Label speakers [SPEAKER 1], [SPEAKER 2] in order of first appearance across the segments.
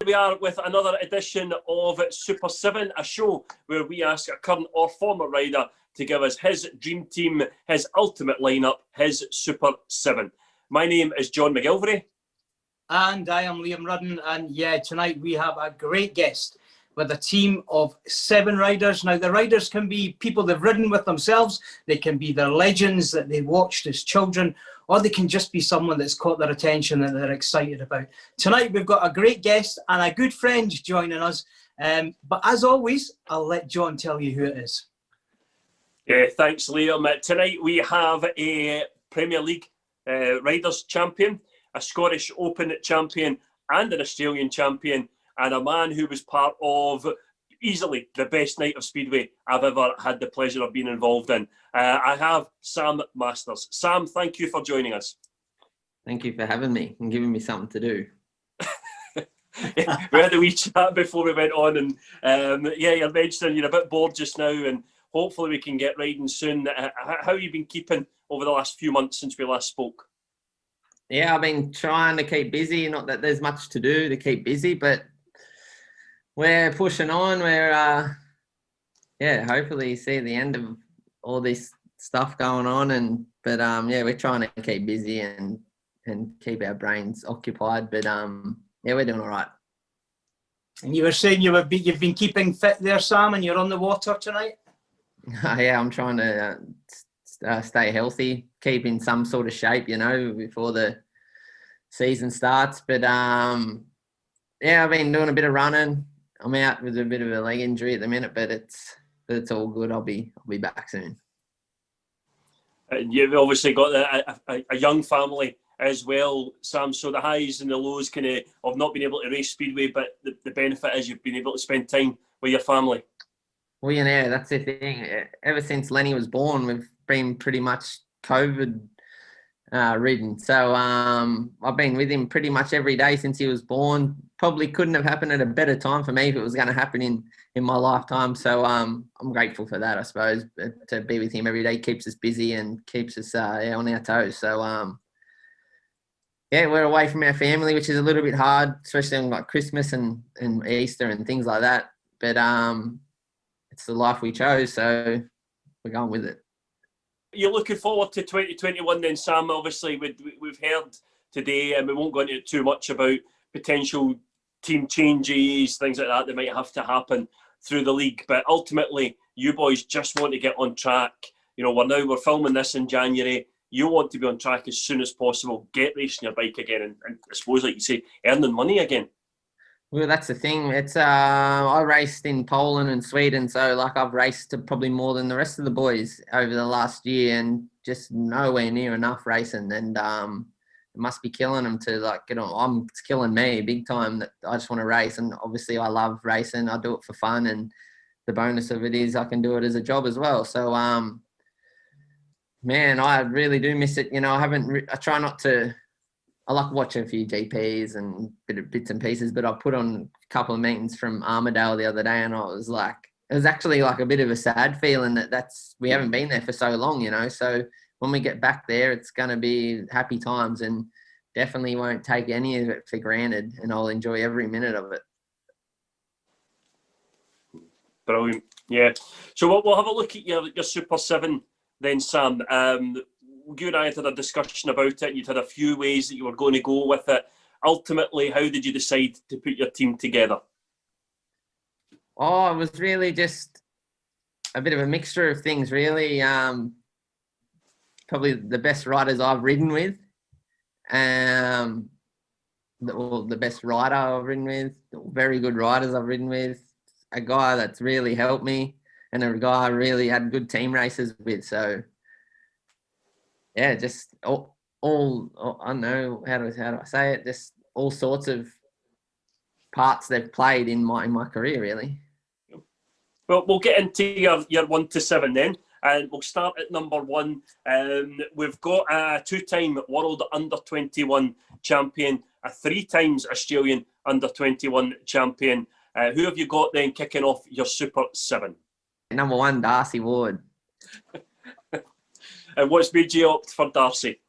[SPEAKER 1] we are with another edition of Super 7, a show where we ask a current or former rider to give us his dream team, his ultimate lineup, his Super 7. My name is John McGilvery.
[SPEAKER 2] And I am Liam Rudden. And yeah, tonight we have a great guest with a team of 7 riders. Now, the riders can be people they've ridden with themselves. They can be their legends that they watched as children, or they can just be someone that's caught their attention that they're excited about. Tonight, we've got a great guest and a good friend joining us. But as always, I'll let John tell you who it is.
[SPEAKER 1] Yeah, thanks, Liam. Tonight, we have a Premier League Riders Champion, a Scottish Open Champion and an Australian Champion, and a man who was part of easily the best night of Speedway I've ever had the pleasure of being involved in. I have Sam Masters. Sam, thank you for joining us.
[SPEAKER 3] Thank you for having me and giving me something to do.
[SPEAKER 1] We had a wee chat before we went on, and yeah, you're mentioning you're a bit bored just now, and hopefully we can get riding soon. How have you been keeping over the last few months since we last spoke?
[SPEAKER 3] Yeah, I've been trying to keep busy. Not that there's much to do to keep busy, but we're pushing on. We're, hopefully see the end of all this stuff going on. But we're trying to keep busy and keep our brains occupied. But we're doing all right.
[SPEAKER 2] And you were saying you've been keeping fit there, Sam, and you're on the water tonight?
[SPEAKER 3] Yeah, I'm trying to stay healthy, keep in some sort of shape, before the season starts. But I've been doing a bit of running. I'm out with a bit of a leg injury at the minute, but it's all good. I'll be back soon.
[SPEAKER 1] And you've obviously got a young family as well, Sam. So the highs and the lows of not being able to race Speedway, but the benefit is you've been able to spend time with your family.
[SPEAKER 3] Well, that's the thing. Ever since Lenny was born, we've been pretty much COVID ridden. So I've been with him pretty much every day since he was born. Probably couldn't have happened at a better time for me if it was going to happen in my lifetime. So I'm grateful for that, I suppose. To be with him every day keeps us busy and keeps us on our toes. So we're away from our family, which is a little bit hard, especially on like Christmas and Easter and things like that. But it's the life we chose, so we're going with it.
[SPEAKER 1] You're looking forward to 2021 then, Sam. Obviously, we've heard today, and we won't go into it too much, about potential team changes, things like that might have to happen through the league. But ultimately, you boys just want to get on track. We're filming this in January. You want to be on track as soon as possible, get racing your bike again, and I suppose, like you say, earning money again.
[SPEAKER 3] Well, that's the thing. It's I raced in Poland and Sweden, so I've raced probably more than the rest of the boys over the last year, and just nowhere near enough racing. And it must be killing them to get on. It's killing me big time that I just want to race, and obviously I love racing. I do it for fun, and the bonus of it is I can do it as a job as well. So man, I really do miss it. I try not to. I like watching a few GPs and bits and pieces, but I put on a couple of meetings from Armadale the other day, and it was actually a bit of a sad feeling that we haven't been there for so long, So when we get back there, it's going to be happy times, and definitely won't take any of it for granted, and I'll enjoy every minute of it.
[SPEAKER 1] Brilliant. Yeah. So we'll have a look at your Super 7 then, Sam. You and I had a discussion about it, and you'd had a few ways that you were going to go with it. Ultimately, how did you decide to put your team together?
[SPEAKER 3] Oh, it was really just a bit of a mixture of things, really. Probably the best riders I've ridden with. The best rider I've ridden with. Very good riders I've ridden with. A guy that's really helped me, and a guy I really had good team races with. So yeah, just all I don't know how do I say it? Just all sorts of parts they've played in my career, really.
[SPEAKER 1] Well, we'll get into your 1 to 7 then, and we'll start at number 1. We've got a 2-time world under-21 champion, a 3 times Australian under-21 champion. Who have you got then kicking off your Super 7?
[SPEAKER 3] Number 1, Darcy Ward.
[SPEAKER 1] And what's made you opt for Darcy?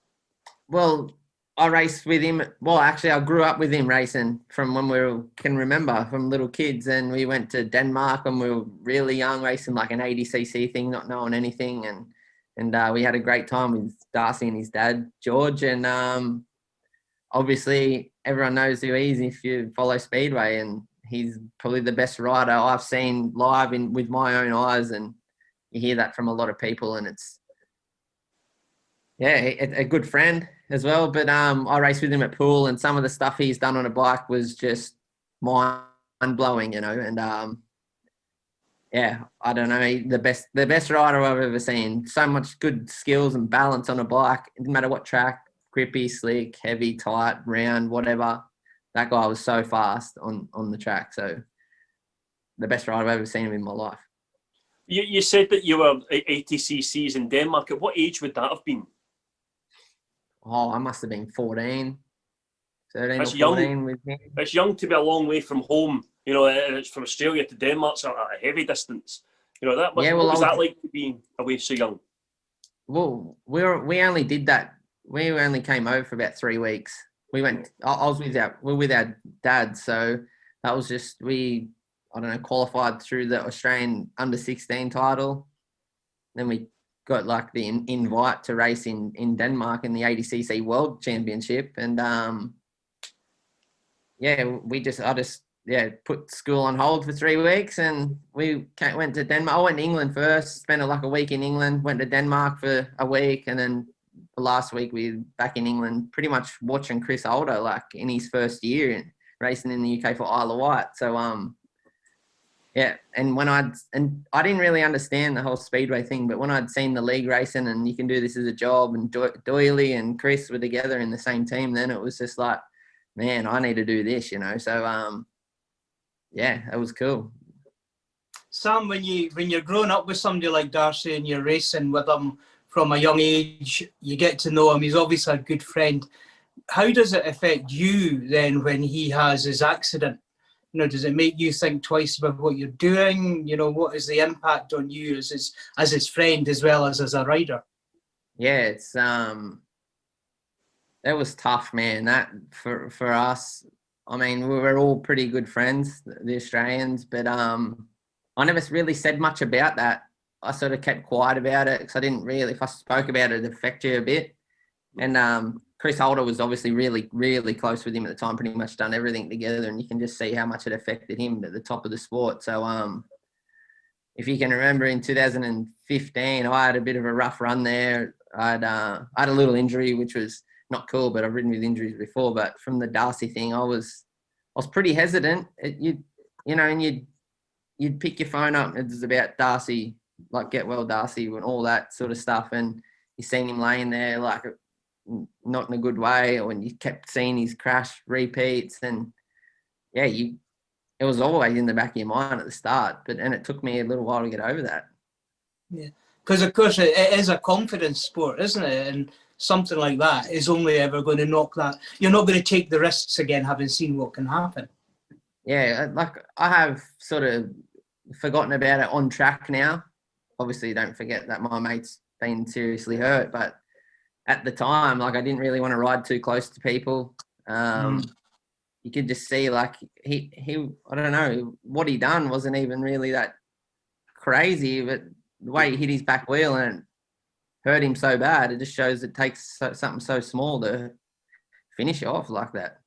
[SPEAKER 3] Well, I raced with him. Well, actually, I grew up with him racing from when can remember, from little kids. And we went to Denmark when we were really young, racing like an 80cc thing, not knowing anything. And we had a great time with Darcy and his dad, George. And obviously, everyone knows who he is if you follow Speedway. And he's probably the best rider I've seen live with my own eyes. And you hear that from a lot of people. And it's, yeah, a good friend as well. But I raced with him at Poole, and some of the stuff he's done on a bike was just mind-blowing, you know. And yeah, I don't know, the best rider I've ever seen. So much good skills and balance on a bike. It didn't matter what track, grippy, slick, heavy, tight, round, whatever. That guy was so fast on the track. So the best rider I've ever seen him in my life.
[SPEAKER 1] You said that you were at 80cc's in Denmark. At what age would that have been?
[SPEAKER 3] Oh, I must have been 14, 13
[SPEAKER 1] That's
[SPEAKER 3] or 14
[SPEAKER 1] young.
[SPEAKER 3] with him.
[SPEAKER 1] It's young to be a long way from home, you know, and it's from Australia to Denmark, so a heavy distance. You know, that must,
[SPEAKER 3] Yeah, well,
[SPEAKER 1] what was that like to be away so young?
[SPEAKER 3] Well, we only did that. We only came over for about 3 weeks. We went. I was with our dad, so that was just I don't know, qualified through the Australian under-16 title. Then we got like the invite to race in Denmark in the 80cc World Championship, and yeah, I just put school on hold for 3 weeks, and we went to Denmark. I went to England first, spent like a week in England, went to Denmark for a week, and then the last week we were back in England, pretty much watching Chris Holder like in his first year and racing in the UK for Isle of Wight. So yeah, and I didn't really understand the whole Speedway thing, but when I'd seen the league racing and you can do this as a job, and Doyle and Chris were together in the same team, then it was just like, man, I need to do this, you know. So yeah, it was cool.
[SPEAKER 2] Sam, when you're growing up with somebody like Darcy and you're racing with him from a young age, you get to know him. He's obviously a good friend. How does it affect you then when he has his accident? You know, does it make you think twice about what you're doing? You know, what is the impact on you as his friend as well as a rider?
[SPEAKER 3] Yeah, it's that was tough, man. That for us. I mean, we were all pretty good friends, the Australians, but I never really said much about that. I sort of kept quiet about it because I didn't really. If I spoke about it, it'd affect you a bit. And Chris Holder was obviously really, really close with him at the time, pretty much done everything together, and you can just see how much it affected him at the top of the sport. So if you can remember in 2015, I had a bit of a rough run there. I had a little injury, which was not cool, but I've ridden with injuries before. But from the Darcy thing, I was pretty hesitant. And you'd pick your phone up, and it's about Darcy, like get well Darcy and all that sort of stuff, and you seen him laying there like not in a good way, or when you kept seeing his crash repeats, and yeah, it was always in the back of your mind at the start, and it took me a little while to get over that.
[SPEAKER 2] Yeah, because of course it is a confidence sport, isn't it? And something like that is only ever going to knock that. You're not going to take the risks again, having seen what can happen.
[SPEAKER 3] Yeah, like I have sort of forgotten about it on track now. Obviously, don't forget that my mate's been seriously hurt, but at the time, like I didn't really want to ride too close to people. You could just see like he I don't know, what he done wasn't even really that crazy, but the way he hit his back wheel and it hurt him so bad, it just shows it takes something so small to finish off like that.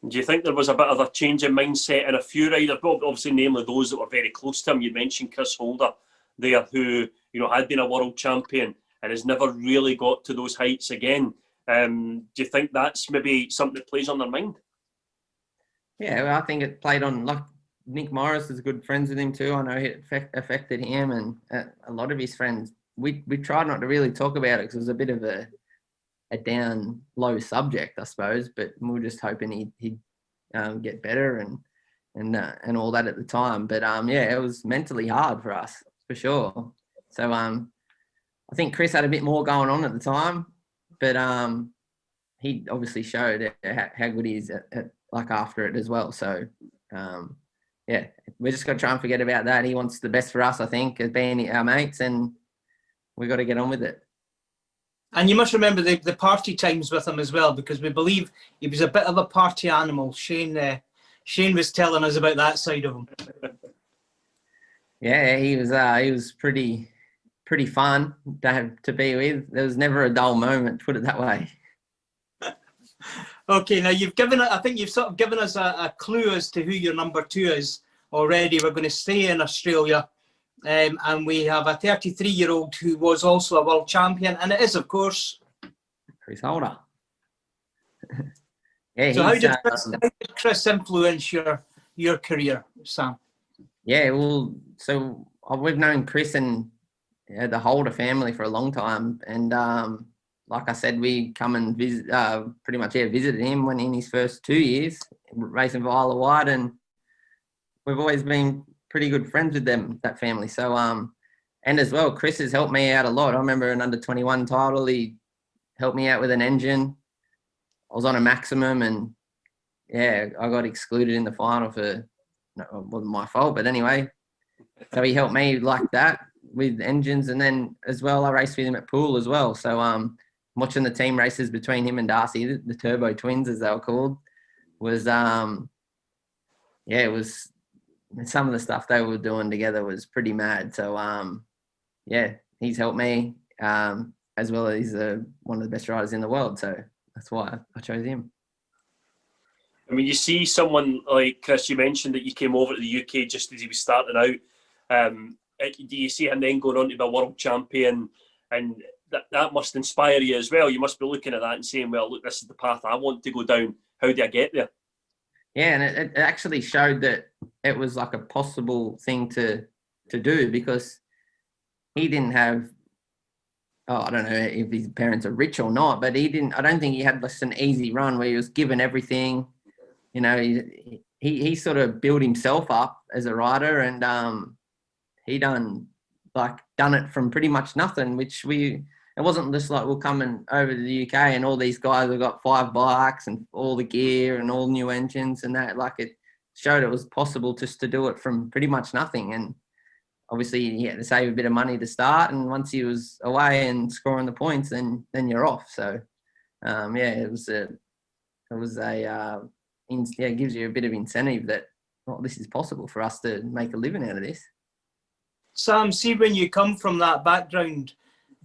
[SPEAKER 1] Do you think there was a bit of a change in mindset in a few riders, obviously namely those that were very close to him? You mentioned Chris Holder there, who had been a world champion and has never really got to those heights again. Do you think that's maybe something that plays on their mind?
[SPEAKER 3] Yeah, well, I think it played on, like Nick Morris is good friends with him too. I know it affected him and a lot of his friends. We tried not to really talk about it because it was a bit of a down low subject, I suppose, but we were just hoping he'd get better and all that at the time. But yeah, it was mentally hard for us for sure. So I think Chris had a bit more going on at the time, but he obviously showed how good he is at like after it as well. So yeah, we're just got to try and forget about that. He wants the best for us, I think, as being our mates, and we got to get on with it.
[SPEAKER 2] And you must remember the party times with him as well, because we believe he was a bit of a party animal. Shane was telling us about that side of him.
[SPEAKER 3] Yeah, he was pretty fun to be with. There was never a dull moment, put it that way.
[SPEAKER 2] Okay, now I think you've sort of given us a clue as to who your number 2 is already. We're going to stay in Australia. And we have a 33-year-old who was also a world champion, and it is, of course,
[SPEAKER 3] Chris Holder. Yeah,
[SPEAKER 2] so how did Chris influence your career, Sam?
[SPEAKER 3] Yeah, well, so we've known Chris and the Holder family for a long time, and like I said, we come and visit, pretty much visited him when in his first 2 years racing for Isle of Wight, and we've always been pretty good friends with them, that family. So and as well, Chris has helped me out a lot. I remember an under-21 title, he helped me out with an engine. I was on a maximum, and yeah, I got excluded in the final for, no, it wasn't my fault, but anyway. So he helped me like that with engines, and then as well, I raced with him at Poole as well. So watching the team races between him and Darcy, the Turbo Twins as they were called, was it was, some of the stuff they were doing together was pretty mad. So yeah, he's helped me as well as he's one of the best riders in the world. So that's why I chose him.
[SPEAKER 1] I mean, you see someone like Chris, you mentioned that you came over to the UK just as he was starting out. Do you see him then going on to be a world champion? And that must inspire you as well. You must be looking at that and saying, well, look, this is the path I want to go down. How do I get there?
[SPEAKER 3] Yeah, and it actually showed that it was like a possible thing to do, because he didn't have, I don't know if his parents are rich or not, but I don't think he had just an easy run where he was given everything. You know, he sort of built himself up as a rider, and he done it from pretty much nothing, which it wasn't just like we'll come over to the UK and all these guys have got 5 bikes and all the gear and all new engines and that. Like, it showed it was possible just to do it from pretty much nothing. And obviously he had to save a bit of money to start, and once he was away and scoring the points, then you're off. So it gives you a bit of incentive that, well, this is possible for us to make a living out of this.
[SPEAKER 2] Sam, see, when you come from that background,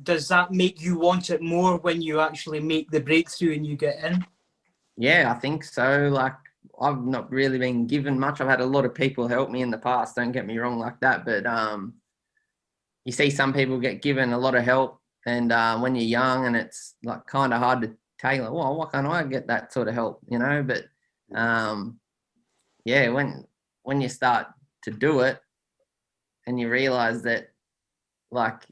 [SPEAKER 2] does that make you want it more when you actually make the breakthrough and you get in?
[SPEAKER 3] Yeah, I think so. Like, I've not really been given much. I've had a lot of people help me in the past, don't get me wrong like that. But you see some people get given a lot of help, and when you're young, and it's like kind of hard to take, like, well, why can't I get that sort of help, you know? But when you start to do it and you realize that, like,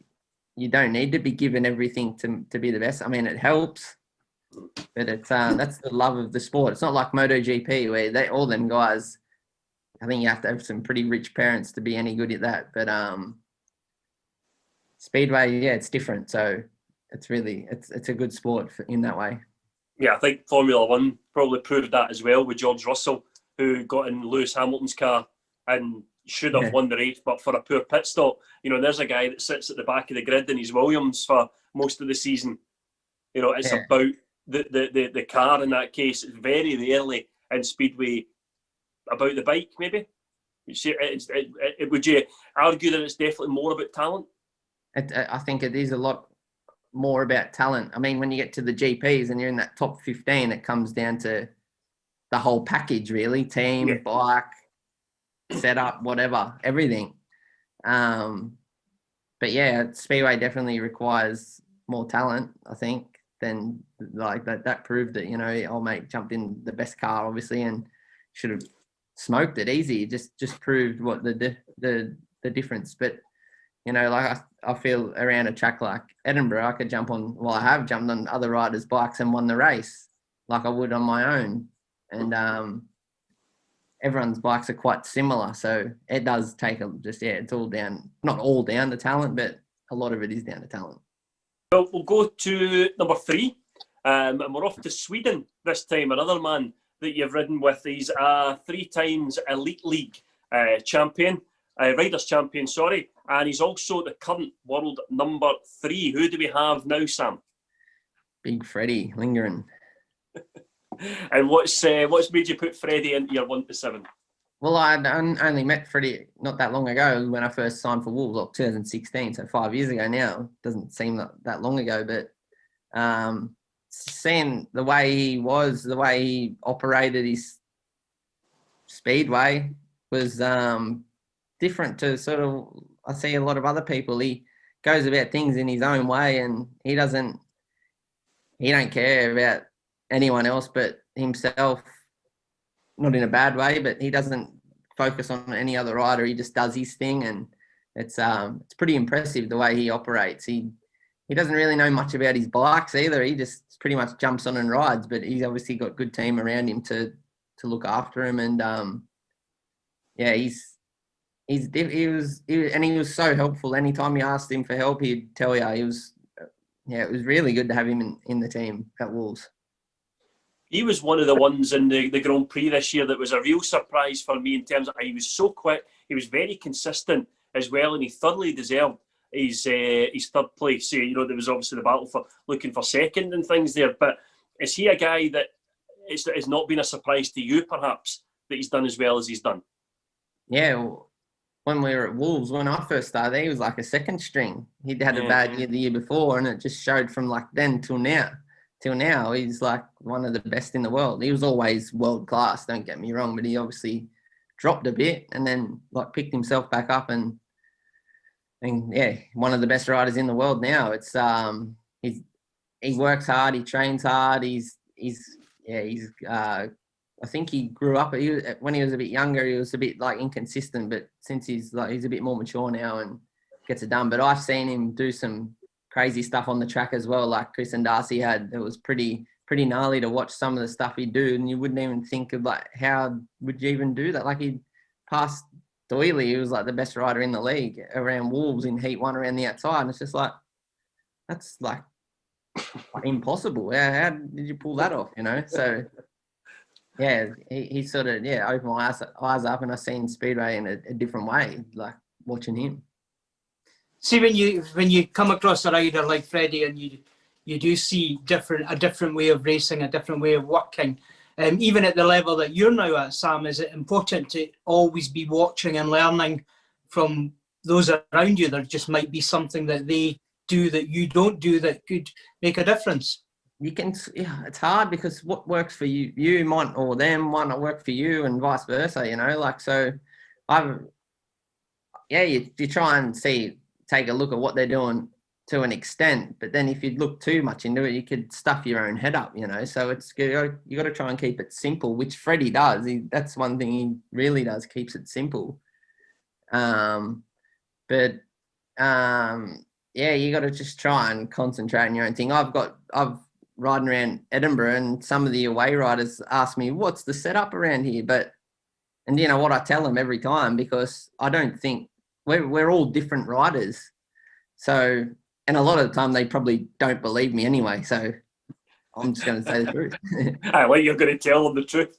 [SPEAKER 3] you don't need to be given everything to be the best. I mean, it helps, but it's that's the love of the sport. It's not like MotoGP where all them guys, I think you have to have some pretty rich parents to be any good at that. But Speedway, yeah, it's different. So it's a good sport in that way.
[SPEAKER 1] Yeah, I think Formula One probably proved that as well with George Russell, who got in Lewis Hamilton's car and should have won the race, but for a poor pit stop. You know, there's a guy that sits at the back of the grid in his Williams for most of the season. You know, it's about the car in that case. It's very rarely in Speedway about the bike, maybe. Would you argue that it's definitely more about talent?
[SPEAKER 3] I think it is a lot more about talent. I mean, when you get to the GPs and you're in that top 15, it comes down to the whole package, really. Team, bike, setup, whatever, everything. But yeah, Speedway definitely requires more talent, I think, than like that proved it. You know, old mate jumped in the best car, obviously, and should have smoked it easy. It just proved what the difference. But you know, like I feel around a track like Edinburgh, I could jump on. Well, I have jumped on other riders' bikes and won the race, like I would on my own. And everyone's bikes are quite similar, so it does take it's all down, not all down to talent, but a lot of it is down to talent.
[SPEAKER 1] Well, we'll go to number 3, and we're off to Sweden this time. Another man that you've ridden with. He's a 3 times Elite League champion, Riders champion, sorry, and he's also the current world number 3. Who do we have now, Sam?
[SPEAKER 3] big Freddie Lingard.
[SPEAKER 1] And what's made you put Freddie into your 1 to 7?
[SPEAKER 3] Well, I only met Freddie not that long ago when I first signed for Wolves, like 2016, so 5 years ago now. Doesn't seem that long ago, but seeing the way he was, the way he operated his Speedway was different to sort of, I see a lot of other people. He goes about things in his own way, and he don't care about anyone else but himself. Not in a bad way, but he doesn't focus on any other rider. He just does his thing, and it's pretty impressive the way he operates. He doesn't really know much about his bikes either. He just pretty much jumps on and rides, but he's obviously got a good team around him to look after him. And he was so helpful. Anytime you asked him for help, he'd tell you. It was really good to have him in the team at Wolves.
[SPEAKER 1] He was one of the ones in the Grand Prix this year that was a real surprise for me in terms of he was so quick, he was very consistent as well, and he thoroughly deserved his third place. There was obviously the battle for looking for second and things there, but is he a guy that it's not been a surprise to you, perhaps, that he's done as well as he's done?
[SPEAKER 3] Yeah, when we were at Wolves, when I first started, he was like a second string. He'd had a bad year the year before, and it just showed from like then till now. Till now, he's like one of the best in the world. He was always world class, don't get me wrong, but he obviously dropped a bit and then like picked himself back up and one of the best riders in the world now. It's he works hard, he trains hard. I think he grew up. When he was a bit younger, he was a bit like inconsistent, but since he's a bit more mature now and gets it done. But I've seen him do some crazy stuff on the track as well, like Chris and Darcy had. It was pretty gnarly to watch some of the stuff he'd do, and you wouldn't even think of like, how would you even do that? Like he'd passed Doyle, he was like the best rider in the league around Wolves in Heat 1 around the outside, and it's just like, that's like impossible. How did you pull that off, So yeah, he sort of opened my eyes up, and I seen Speedway in a different way, like watching him.
[SPEAKER 2] See, when you come across a rider like Freddie, and you do see a different way of racing, a different way of working, even at the level that you're now at, Sam, is it important to always be watching and learning from those around you? There just might be something that they do that you don't do that could make a difference. It's hard because what works for you might, or them might not work for you, and vice versa, so you try and take a look at what they're doing to an extent, but then if you look too much into it, you could stuff your own head up, so it's you got to try and keep it simple, which Freddie does. That's one thing he really does, keeps it simple. You got to just try and concentrate on your own thing. I've riding around Edinburgh, and some of the away riders ask me, what's the setup around here? And you know what I tell them every time, because I don't think we're all different riders. So, and a lot of the time they probably don't believe me anyway. So I'm just going to say the truth.
[SPEAKER 1] Well, you're going to tell them the truth.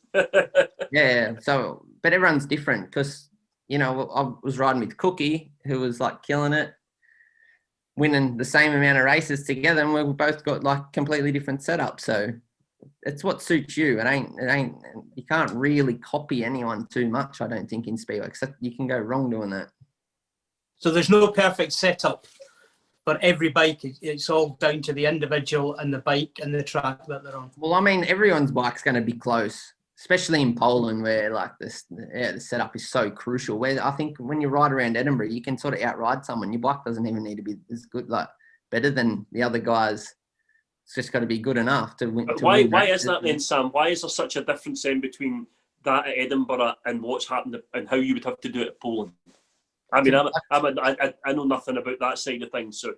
[SPEAKER 3] Yeah. So, but everyone's different, because, I was riding with Cookie, who was like killing it, winning the same amount of races together, and we've both got like completely different setups. So it's what suits you. It ain't, you can't really copy anyone too much, I don't think, in Speedway, except you can go wrong doing that.
[SPEAKER 2] So there's no perfect setup for every bike. It's all down to the individual and the bike and the track that they're on.
[SPEAKER 3] Well, I mean, everyone's bike's going to be close, especially in Poland, where like the setup is so crucial. Where I think when you ride around Edinburgh, you can sort of outride someone. Your bike doesn't even need to be as good, like better than the other guys. It's just got to be good enough to win.
[SPEAKER 1] Why is that then, Sam? Why is there such a difference then between that at Edinburgh and what's happened and how you would have to do it at Poland? I mean, I know nothing about that side of things, so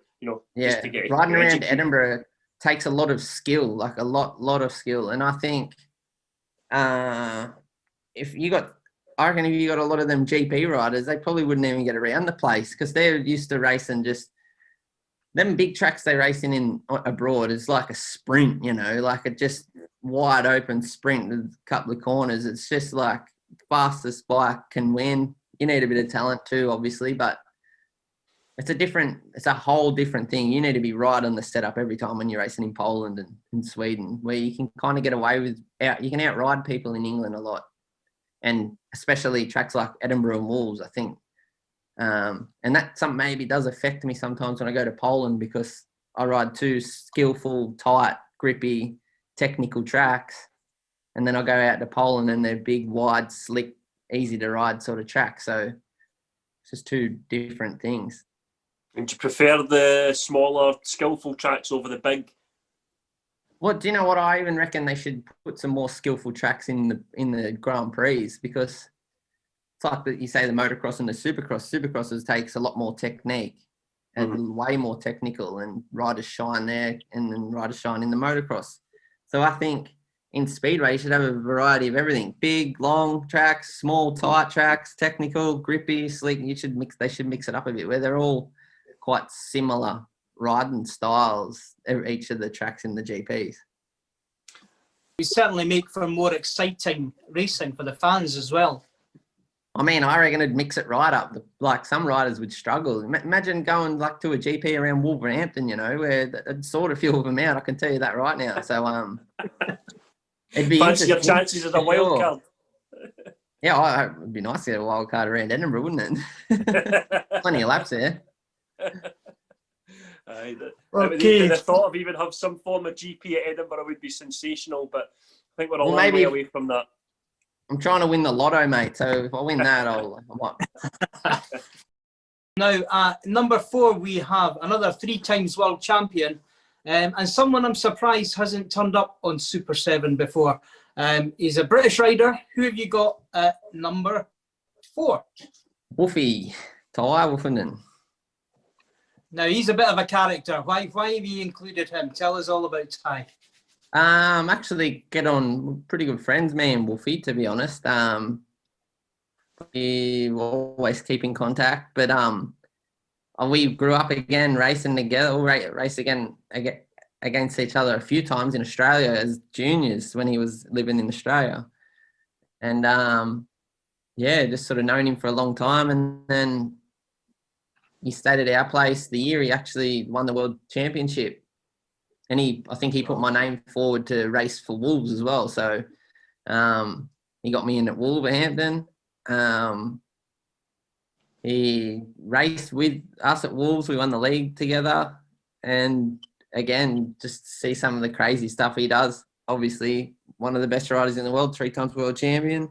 [SPEAKER 1] just to get
[SPEAKER 3] riding around Edinburgh takes a lot of skill, like a lot of skill, and I think if you got a lot of them GP riders, they probably wouldn't even get around the place, because they're used to racing just them big tracks they racing in abroad. It's like a sprint, like a just wide open sprint with a couple of corners. It's just like fastest bike can win. You need a bit of talent too, obviously, but it's a whole different thing. You need to be right on the setup every time when you're racing in Poland and in Sweden, where you can kind of get away with you can outride people in England a lot, and especially tracks like Edinburgh and Wolves, I think. And that maybe does affect me sometimes when I go to Poland, because I ride two skillful, tight, grippy, technical tracks, and then I go out to Poland and they're big, wide, slick, easy to ride sort of tracks. So it's just two different things.
[SPEAKER 1] And do you prefer the smaller, skillful tracks over the big?
[SPEAKER 3] Well, do you know what? I even reckon they should put some more skillful tracks in the Grand Prix, because it's like you say, the motocross and the supercross. Supercrosses takes a lot more technique and way more technical, and riders shine there, and then riders shine in the motocross. So I think in Speedway you should have a variety of everything: big, long tracks, small, tight tracks, technical, grippy, slick. They should mix it up a bit, where they're all quite similar riding styles, each of the tracks in the GPs.
[SPEAKER 2] We certainly make for more exciting racing for the fans as well.
[SPEAKER 3] I mean, I reckon it'd mix it right up. Like, some riders would struggle. Imagine going like to a GP around Wolverhampton, where it'd sort of few of them out. I can tell you that right now. So it'd be
[SPEAKER 1] fancy your
[SPEAKER 3] interesting.
[SPEAKER 1] chances as a wild card.
[SPEAKER 3] Yeah, it'd be nice to get a wild card around Edinburgh, wouldn't it? Plenty of laps there.
[SPEAKER 1] The thought of even have some form of GP at Edinburgh would be sensational, but I think we're a long way away from that.
[SPEAKER 3] I'm trying to win the lotto, mate. So if I win that, I might.
[SPEAKER 2] Now, number 4, we have another 3 times world champion, and someone I'm surprised hasn't turned up on Super 7 before. He's a British rider. Who have you got at number 4?
[SPEAKER 3] Wolfie, Ty Wolfenden.
[SPEAKER 2] Now, he's a bit of a character. Why have you included him? Tell us all about Ty.
[SPEAKER 3] Actually get on pretty good friends, me and Wolfie, to be honest. We always keep in contact, but we grew up again racing together, race again against each other a few times in Australia as juniors when he was living in Australia. And just sort of known him for a long time, and then he stayed at our place the year he actually won the world championship. And I think he put my name forward to race for Wolves as well. So he got me in at Wolverhampton. He raced with us at Wolves. We won the league together. And again, just see some of the crazy stuff he does. Obviously, one of the best riders in the world, 3 times world champion.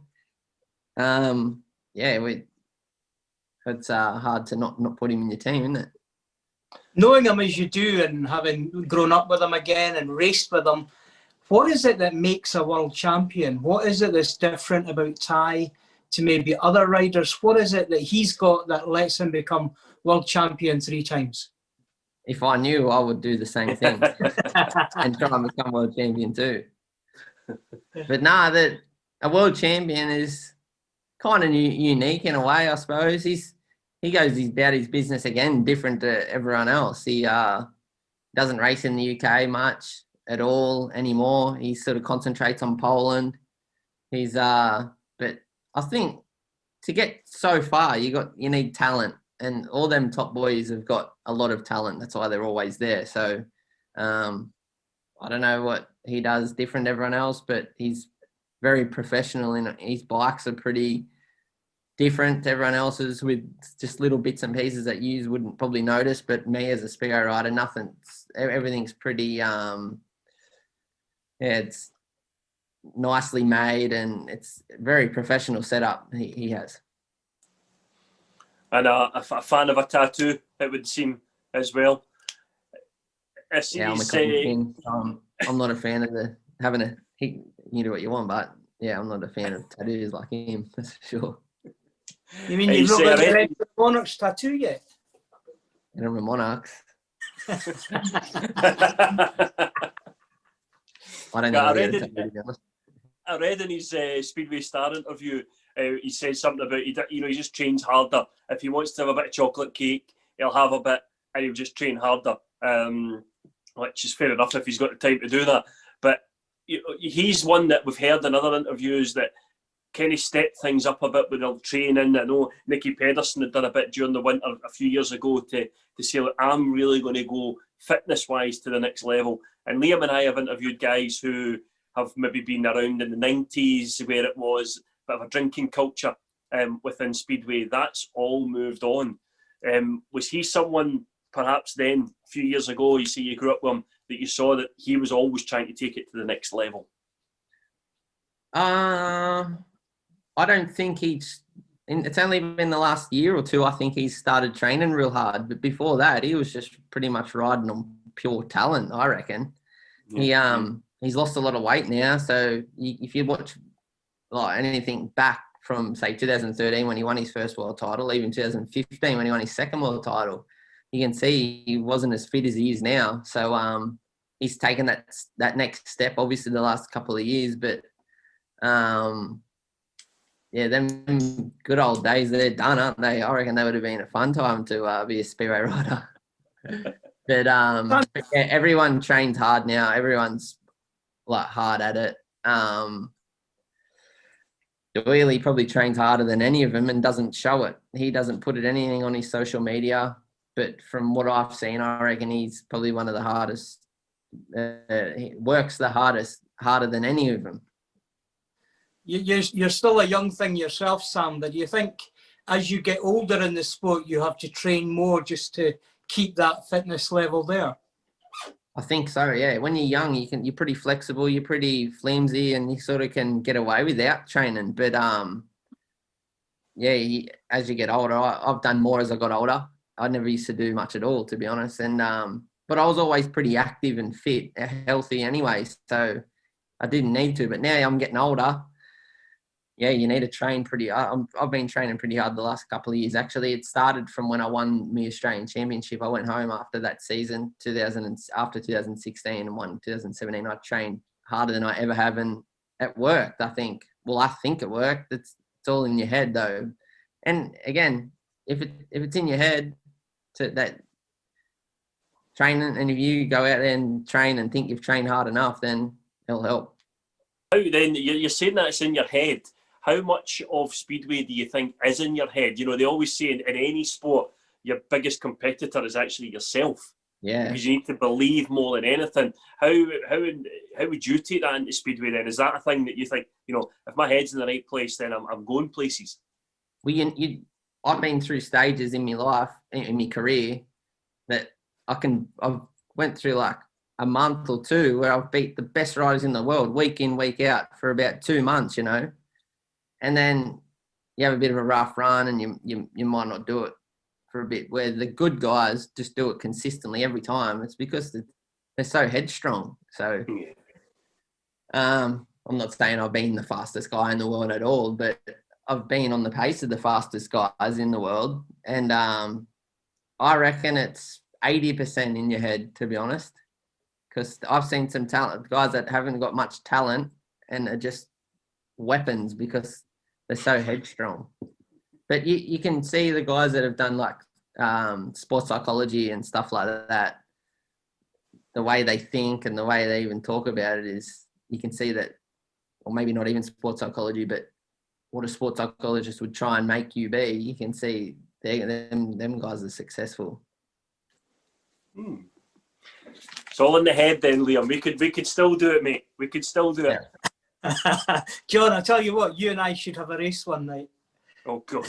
[SPEAKER 3] It's hard to not put him in your team, isn't it?
[SPEAKER 2] Knowing him as you do, and having grown up with him again and raced with him, what is it that makes a world champion? What is it that's different about Ty to maybe other riders? What is it that he's got that lets him become world champion 3 times?
[SPEAKER 3] If I knew, I would do the same thing and try and become world champion too. But a world champion is kind of unique in a way, I suppose. He goes about his business again, different to everyone else. He doesn't race in the UK much at all anymore. He sort of concentrates on Poland. But I think to get so far, you need talent, and all them top boys have got a lot of talent. That's why they're always there. So I don't know what he does different to everyone else, but he's very professional, and his bikes are pretty different to everyone else's, with just little bits and pieces that you wouldn't probably notice. But me as a Speedway rider, everything's pretty, it's nicely made, and it's a very professional setup he has.
[SPEAKER 1] And a fan of a tattoo, it would seem, as well.
[SPEAKER 3] Yeah, I'm not a fan of you do what you want, but yeah, I'm not a fan of tattoos like him, that's for sure.
[SPEAKER 2] You mean you've not got the Edinburgh Monarch's tattoo yet?
[SPEAKER 3] Edinburgh Monarchs. I don't know.
[SPEAKER 1] I read in his Speedway Star interview, he said something about he just trains harder. If he wants to have a bit of chocolate cake, he'll have a bit, and he'll just train harder. Which is fair enough if he's got the time to do that. But he's one that we've heard in other interviews that kind of stepped things up a bit with their training. I know Nicky Pedersen had done a bit during the winter a few years ago to say, look, I'm really going to go fitness-wise to the next level. And Liam and I have interviewed guys who have maybe been around in the 90s where it was a bit of a drinking culture within Speedway. That's all moved on. Was he someone perhaps then, a few years ago, you see you grew up with him, that you saw that he was always trying to take it to the next level?
[SPEAKER 3] I don't think it's only been the last year or two I think he's started training real hard, but before that he was just pretty much riding on pure talent, I reckon. He's lost a lot of weight now, so if you watch like anything back from say 2013 when he won his first world title, even 2015 when he won his second world title, you can see he wasn't as fit as he is now. So he's taken that next step obviously the last couple of years, but yeah, them good old days, they're done, aren't they? I reckon they would have been a fun time to be a Speedway rider. But yeah, everyone trains hard now. Everyone's like hard at it. Doyle probably trains harder than any of them and doesn't show it. He doesn't put anything on his social media. But from what I've seen, I reckon he's probably one of the hardest. He works the hardest, harder than any of them.
[SPEAKER 2] You're still a young thing yourself, Sam, but do you think as you get older in the sport, you have to train more just to keep that fitness level there?
[SPEAKER 3] I think so, yeah. When you're young, you're pretty flexible, you're pretty flimsy, and you sort of can get away without training. But yeah, as you get older, I've done more as I got older. I never used to do much at all, to be honest. And but I was always pretty active and fit, healthy anyway, so I didn't need to. But now I'm getting older. Yeah, you need to train pretty. I've been training pretty hard the last couple of years. Actually, it started from when I won my Australian Championship. I went home after that season, after 2016 and won 2017. I trained harder than I ever have, and it worked, I think. Well, I think it worked. It's all in your head, though. And again, if it's in your head to that training, and if you go out there and train and think you've trained hard enough, then it'll help.
[SPEAKER 1] How then? You're saying that it's in your head. How much of Speedway do you think is in your head? You know, they always say in any sport, your biggest competitor is actually yourself.
[SPEAKER 3] Yeah.
[SPEAKER 1] Because you need to believe more than anything. How would you take that into Speedway then? Is that a thing that you think, you know, if my head's in the right place, then I'm going places?
[SPEAKER 3] Well, I've been through stages in my life, in my career, that I've went through like a month or two where I've beat the best riders in the world week in, week out for about 2 months, you know. And then you have a bit of a rough run and you might not do it for a bit, where the good guys just do it consistently every time. It's because they're so headstrong. So I'm not saying I've been the fastest guy in the world at all, but I've been on the pace of the fastest guys in the world. And I reckon it's 80% in your head, to be honest, because I've seen some talent guys that haven't got much talent and are just weapons because they're so headstrong. But you can see the guys that have done like sports psychology and stuff like that, the way they think and the way they even talk about it is, you can see that, or maybe not even sports psychology, but what a sports psychologist would try and make you be, you can see them guys are successful.
[SPEAKER 1] It's all in the head then, Liam. We could still do it, mate. We could still do it.
[SPEAKER 2] John, I tell you what, you and I should have a race one night.
[SPEAKER 1] Oh, God.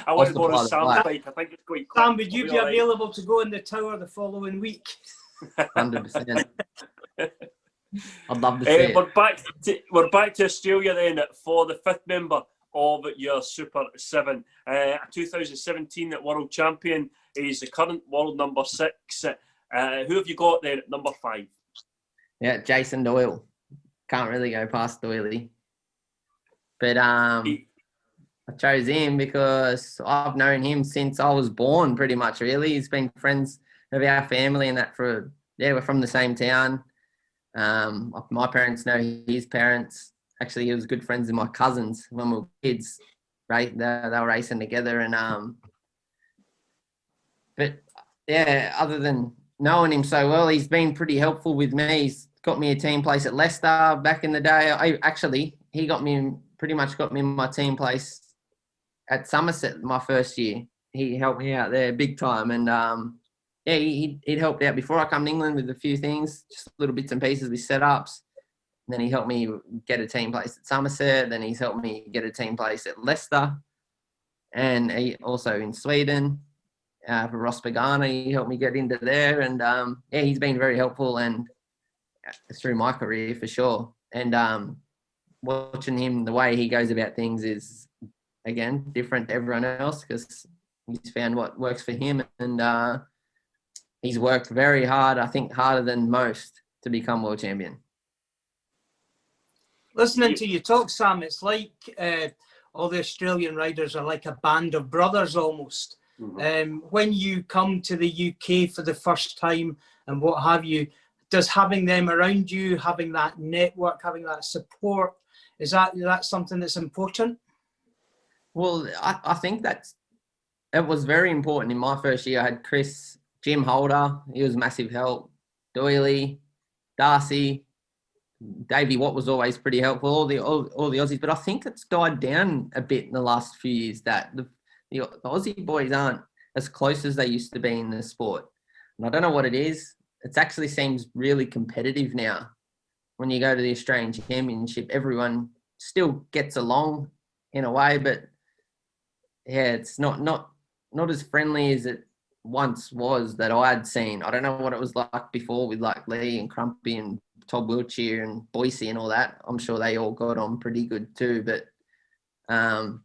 [SPEAKER 1] I want to borrow Sam's bike. I think it's quite quick.
[SPEAKER 2] Sam, would you be available to go in the tower the following week?
[SPEAKER 3] 100%. I'd love to see it.
[SPEAKER 1] We're back to Australia then for the fifth member of your Super 7. 2017 World Champion is the current world number 6. Who have you got there at number 5?
[SPEAKER 3] Yeah, Jason Doyle. Can't really go past Doyle. But I chose him because I've known him since I was born, pretty much, really. He's been friends of our family and that we're from the same town. My parents know his parents. Actually, he was good friends with my cousins when we were kids. Right? They were racing together. And but yeah, other than knowing him so well, he's been pretty helpful with me. He's got me a team place at Leicester back in the day. He got me pretty much got me my team place at Somerset my first year. He helped me out there big time. And yeah, he'd helped out before I come to England with a few things, just little bits and pieces with setups. And then he helped me get a team place at Somerset. Then he's helped me get a team place at Leicester. And he also in Sweden for Ross Pagana, he helped me get into there. And yeah, he's been very helpful and through my career for sure. And watching him, the way he goes about things is, again, different to everyone else because he's found what works for him. And he's worked very hard, I think harder than most, to become world champion.
[SPEAKER 2] Listening to you talk, Sam, it's like all the Australian riders are like a band of brothers almost. Mm-hmm. When you come to the UK for the first time and what have you, does having them around you, having that network, having that support, is that something that's important? Well,
[SPEAKER 3] I think it was very important in my first year. I had Chris, Jim Holder, he was a massive help, Doyle, Darcy, Davey Watt was always pretty helpful, all the Aussies, but I think it's died down a bit in the last few years that the Aussie boys aren't as close as they used to be in the sport. And I don't know what it is. It actually seems really competitive now. When you go to the Australian Championship, everyone still gets along in a way, but yeah, it's not as friendly as it once was that I had seen. I don't know what it was like before with like Lee and Crumpy and Todd Wiltshire and Boise and all that. I'm sure they all got on pretty good too. But
[SPEAKER 1] do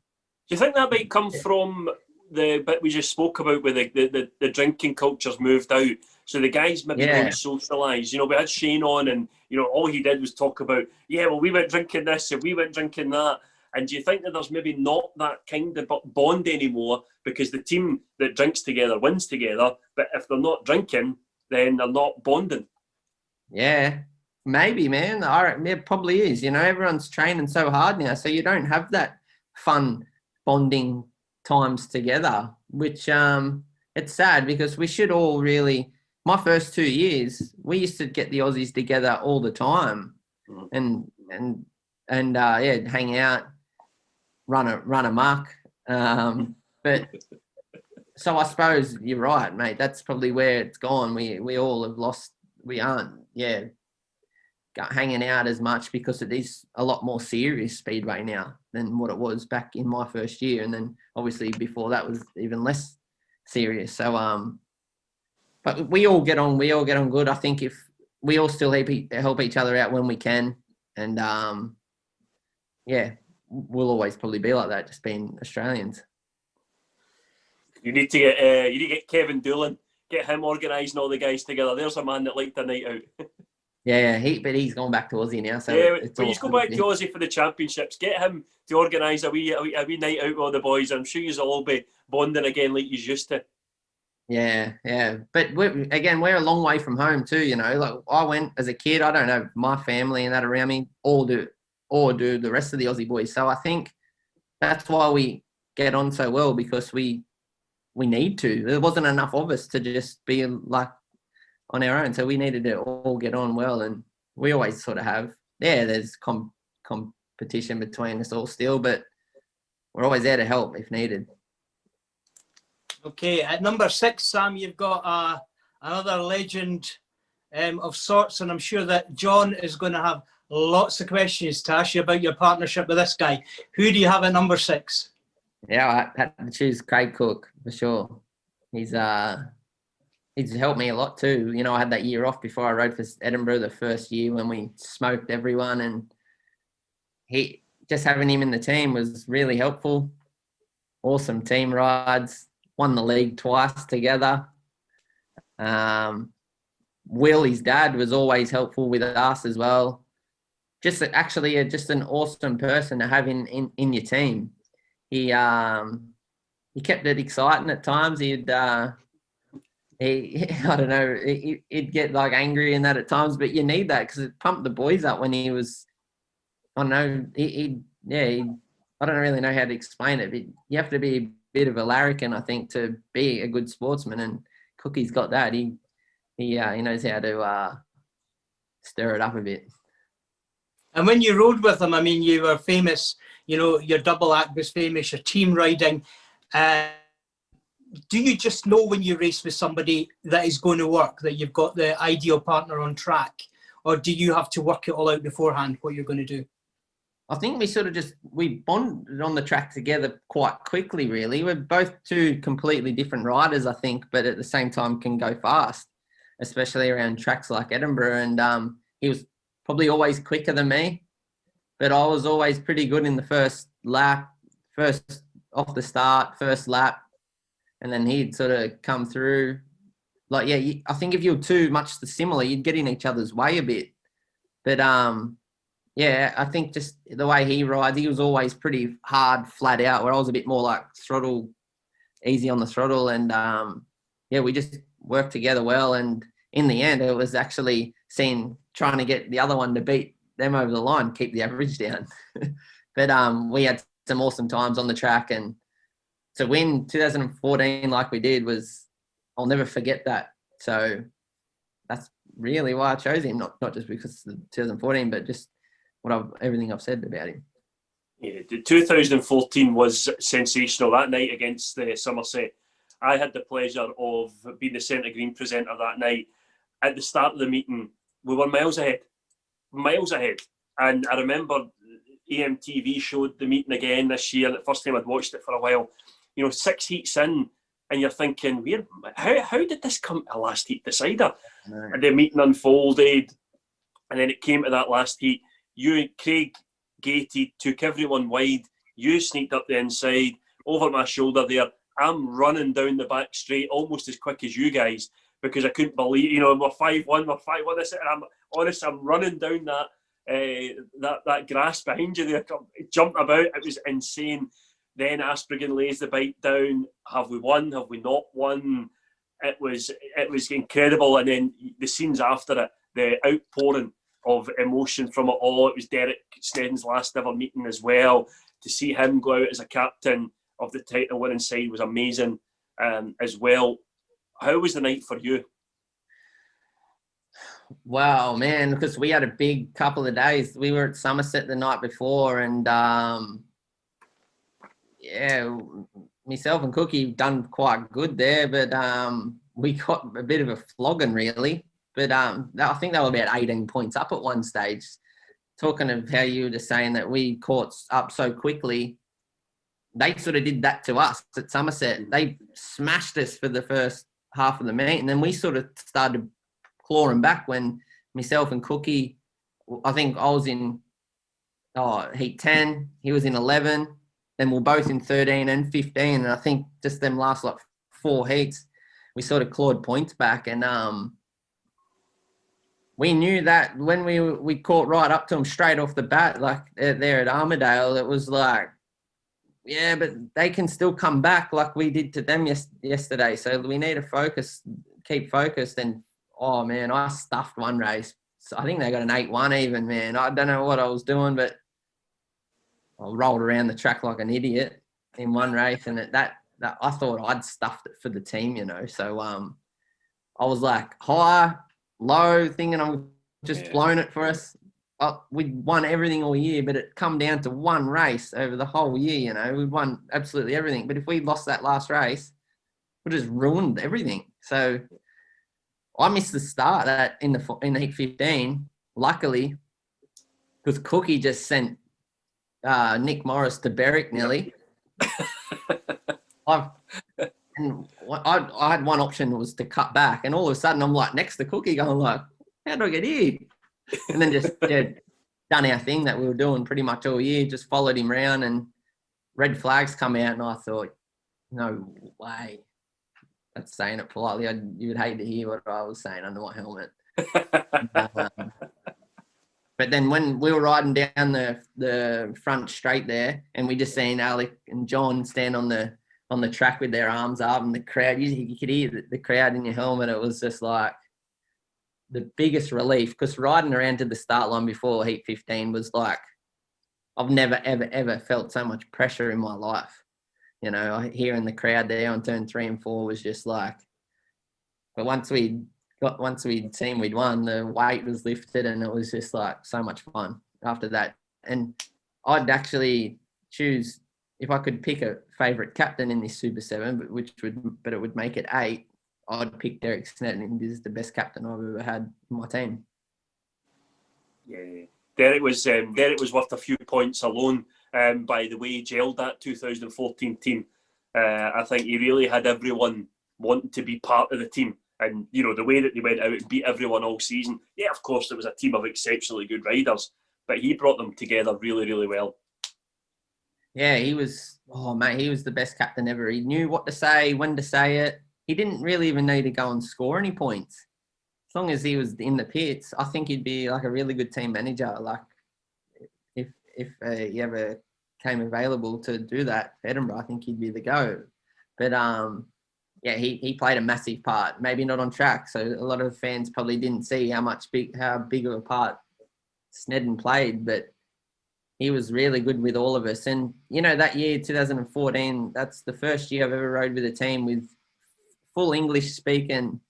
[SPEAKER 1] you think that might come from the bit we just spoke about where the drinking culture's moved out? So the guys maybe don't socialise. You know, we had Shane on and, you know, all he did was talk about, yeah, well, we went drinking this and we went drinking that. And do you think that there's maybe not that kind of bond anymore because the team that drinks together wins together, but if they're not drinking, then they're not bonding?
[SPEAKER 3] Yeah, maybe, man. It probably is. You know, everyone's training so hard now, so you don't have that fun bonding times together, which it's sad because we should all really... My first 2 years, we used to get the Aussies together all the time and yeah, hang out, run amok. But so I suppose you're right, mate. That's probably where it's gone. We all have lost. We aren't, hanging out as much because it is a lot more serious Speedway now than what it was back in my first year. And then obviously before that was even less serious. So, but we all get on good. I think if we all still help each other out when we can. And yeah, we'll always probably be like that, just being Australians.
[SPEAKER 1] You need to get Kevin Doolan, get him organising all the guys together. There's a man that liked a night out.
[SPEAKER 3] Yeah, but he's gone back to Aussie now. So
[SPEAKER 1] yeah, but he's going back to Aussie for the championships. Get him to organise a wee night out with all the boys. I'm sure you'll all be bonding again like you used to.
[SPEAKER 3] Yeah. But we're a long way from home too, you know. Like I went as a kid, I don't know, my family and that around me all do the rest of the Aussie boys. So I think that's why we get on so well, because we need to. There wasn't enough of us to just be like on our own. So we needed to all get on well, and we always sort of have. Yeah, there's competition between us all still, but we're always there to help if needed.
[SPEAKER 2] Okay, at number 6, Sam, you've got another legend of sorts, and I'm sure that John is going to have lots of questions to ask you about your partnership with this guy. Who do you have at number 6?
[SPEAKER 3] Yeah, I had to choose Craig Cook for sure. He's helped me a lot too. You know, I had that year off before I rode for Edinburgh the first year when we smoked everyone, and just having him in the team was really helpful. Awesome team rides. Won the league twice together. Will, his dad, was always helpful with us as well. Just an awesome person to have in your team. He kept it exciting at times. He'd I don't know, he'd get like angry and that at times, but you need that because it pumped the boys up when he was. I don't know. I don't really know how to explain it, but you have to be a bit of a larrikin, I think, to be a good sportsman. And Cookie's got that. He knows how to stir it up a bit.
[SPEAKER 2] And when you rode with them, I mean, you were famous, you know, your double act was famous, your team riding. Do you just know when you race with somebody that is going to work, that you've got the ideal partner on track? Or do you have to work it all out beforehand, what you're going to do?
[SPEAKER 3] I think we sort of we bonded on the track together quite quickly, really. We're both two completely different riders, I think, but at the same time can go fast, especially around tracks like Edinburgh. And he was probably always quicker than me, but I was always pretty good in the first lap, first off the start, first lap. And then he'd sort of come through. Like, yeah, I think if you were too much similar, you'd get in each other's way a bit. But, yeah, I think just the way he rides, he was always pretty hard, flat out, where I was a bit more like throttle, easy on the throttle. And, yeah, we just worked together well. And in the end, it was actually trying to get the other one to beat them over the line, keep the average down. But we had some awesome times on the track, and to win 2014 like we did I'll never forget that. So that's really why I chose him, not just because of 2014, but just everything I've said about him.
[SPEAKER 1] Yeah, 2014 was sensational. That night against Somerset, I had the pleasure of being the centre green presenter that night. At the start of the meeting, we were miles ahead. And I remember EMTV showed the meeting again this year. The first time I'd watched it for a while. You know, 6 heats in, and you're thinking, how did this come to a last heat decider?
[SPEAKER 3] No.
[SPEAKER 1] And the meeting unfolded, and then it came to that last heat. You and Craig gated, took everyone wide. You sneaked up the inside, over my shoulder there. I'm running down the back straight almost as quick as you guys, because I couldn't believe, you know, we're 5-1. I'm running down that grass behind you there, jumping about. It was insane. Then Aspergen lays the bike down. Have we won? Have we not won? It was incredible. And then the scenes after it, the outpouring of emotion from it all. It was Derek Snedden's last ever meeting as well. To see him go out as a captain of the title winning side was amazing as well. How was the night for you?
[SPEAKER 3] Wow, man, because we had a big couple of days. We were at Somerset the night before, and yeah, myself and Cookie done quite good there, but we got a bit of a flogging, really. But I think they were about 18 points up at one stage. Talking of how you were just saying that we caught up so quickly, they sort of did that to us at Somerset. They smashed us for the first half of the meet, and then we sort of started clawing back when myself and Cookie, I think I was in heat 10, he was in 11, then we're both in 13 and 15, and I think just them last like 4 heats, we sort of clawed points back, and we knew that when we caught right up to them straight off the bat, like there at Armadale, it was like, yeah, but they can still come back like we did to them yesterday. So we need to keep focused. And, oh, man, I stuffed one race. So I think they got an 8-1 even, man. I don't know what I was doing, but I rolled around the track like an idiot in one race. And that I thought I'd stuffed it for the team, you know. So I was like high, low, thinking I'm just blowing it for us. We won everything all year, but it come down to one race over the whole year, you know. We won absolutely everything. But if we lost that last race, we just ruined everything. So I missed the start in heat 15, luckily, because Cookie just sent Nick Morris to Berwick nearly. I had one option, was to cut back, and all of a sudden I'm like next to Cookie going like, how do I get here? And then just done our thing that we were doing pretty much all year, just followed him around, and red flags come out, and I thought, no way. That's saying it politely. You would hate to hear what I was saying under my helmet. But then when we were riding down the front straight there, and we just seen Alec and John stand on the track with their arms up, and the crowd, you could hear the crowd in your helmet. It was just like the biggest relief, because riding around to the start line before heat 15 was like, I've never, ever, ever felt so much pressure in my life. You know, hearing the crowd there on turn 3 and 4 was just like, but once we'd seen we'd won, the weight was lifted, and it was just like so much fun. after that. And I'd actually choose, if I could pick a favourite captain in this Super 7, but it would make it 8, I'd pick Derek Snedden. This is the best captain I've ever had in my team.
[SPEAKER 1] Yeah, Derek was worth a few points alone. By the way, he gelled that 2014 team. I think he really had everyone wanting to be part of the team. And, you know, the way that they went out and beat everyone all season. Yeah, of course, there was a team of exceptionally good riders, but he brought them together really, really well.
[SPEAKER 3] Yeah, he was the best captain ever. He knew what to say, when to say it. He didn't really even need to go and score any points. As long as he was in the pits, I think he'd be like a really good team manager. Like if he ever came available to do that for Edinburgh, I think he'd be the go. But yeah, he played a massive part. Maybe not on track, so a lot of fans probably didn't see how big of a part Snedden played, but he was really good with all of us. And, you know, that year, 2014, that's the first year I've ever rode with a team with full English-speaking